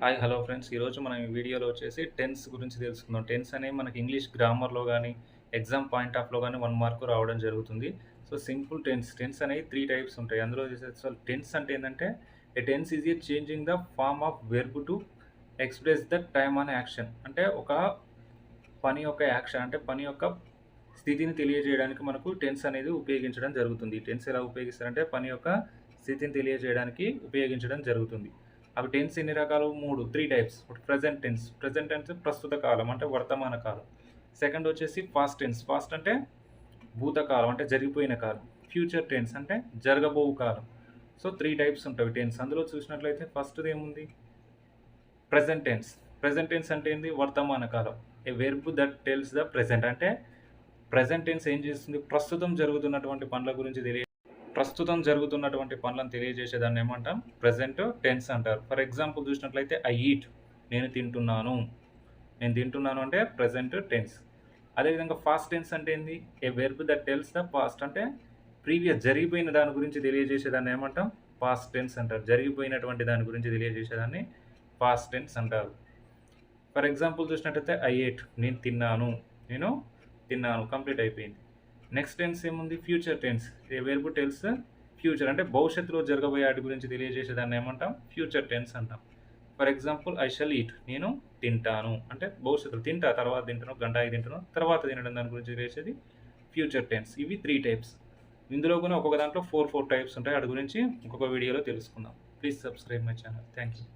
Hi hello friends. ఈరోజు మనం ఈ వీడియోలో వచ్చేసి టెన్స్ గురించి తెలుసుకుందాం. టెన్స్ అనేవి మనకి ఇంగ్లీష్ గ్రామర్‌లో గానీ, ఎగ్జామ్ పాయింట్ ఆఫ్‌లో గానీ 1 మార్క్ రావడం జరుగుతుంది. So, simple tense. టెన్స్ అనేవి 3 టైప్స్ ఉంటాయి. అందులో చేసే అసలు టెన్స్ అంటే ఏందంటే, a tense is a changing the form of verb to express the time on action. అంటే ఒక పని యొక్క యాక్షన్ అంటే పని యొక్క స్థితిని తెలియజేయడానికి మనకు టెన్స్ అనేది ఉపయోగించడం జరుగుతుంది. టెన్స్ ఎలా ఉపయోగిస్తారంటే పని యొక్క స్థితిని తెలియజేయడానికి ఉపయోగించడం జరుగుతుంది. అవి టెన్స్ ఎన్ని రకాలు? 3 టైప్స్. ఒకటి ప్రెజెంట్ టెన్స్. ప్రెజెంట్ టెన్స్ ప్రస్తుత కాలం అంటే వర్తమాన కాలం. సెకండ్ వచ్చేసి పాస్ట్ టెన్స్. పాస్ట్ అంటే భూతకాలం అంటే జరిగిపోయిన కాలం. ఫ్యూచర్ టెన్స్ అంటే జరగబోవు కాలం. సో, 3 టైప్స్ ఉంటాయి టెన్స్. అందులో చూసినట్లయితే ఫస్ట్‌ది ఏముంది? Present tense. ప్రెజెంట్ టెన్స్ అంటే ఏంది? వర్తమాన కాలం. A verb that tells the present అంటే ప్రెజెంట్ టెన్స్ ఏం చేస్తుంది? ప్రస్తుతం జరుగుతున్నటువంటి పనులను తెలియజేసేదాన్ని ఏమంటాం? ప్రెజెంట్ టెన్స్ అంటారు. ఫర్ ఎగ్జాంపుల్ చూసినట్లయితే ఐ ఈట్ నేను తింటున్నాను. నేను తింటున్నాను అంటే ప్రెజెంట్ టెన్స్. అదేవిధంగా పాస్ట్ టెన్స్ అంటే ఏంది? A verb that tells the past అంటే ప్రీవియస్ జరిగిపోయిన దాని గురించి తెలియజేసేదాన్ని ఏమంటాం? పాస్ట్ టెన్స్ అంటారు. జరిగిపోయినటువంటి దాని గురించి తెలియజేసేదాన్ని పాస్ట్ టెన్స్ అంటారు. ఫర్ ఎగ్జాంపుల్ చూసినట్టయితే ఐ ఏట్ నేను తిన్నాను. నేను తిన్నాను కంప్లీట్ అయిపోయింది. నెక్స్ట్ టెన్స్ ఏముంది? Future tense. A verb tells future అంటే భవిష్యత్తులో జరగబోయే వాటి గురించి తెలియజేసేదాన్ని ఏమంటాం? ఫ్యూచర్ టెన్స్ అంటాం. For example I shall eat నేను తింటాను అంటే భవిష్యత్తులో తింటా, తర్వాత తింటాను, గంట ఆగి తింటాను, తర్వాత తినడం దాని గురించి తెలిసేది ఫ్యూచర్ టెన్స్. ఇవి 3 టైప్స్. ఇందులో కూడా ఒక్కొక్క దాంట్లో 4 టైప్స్ ఉంటాయి. వాటి గురించి ఇంకొక వీడియోలో తెలుసుకుందాం. Please subscribe my channel. Thank you.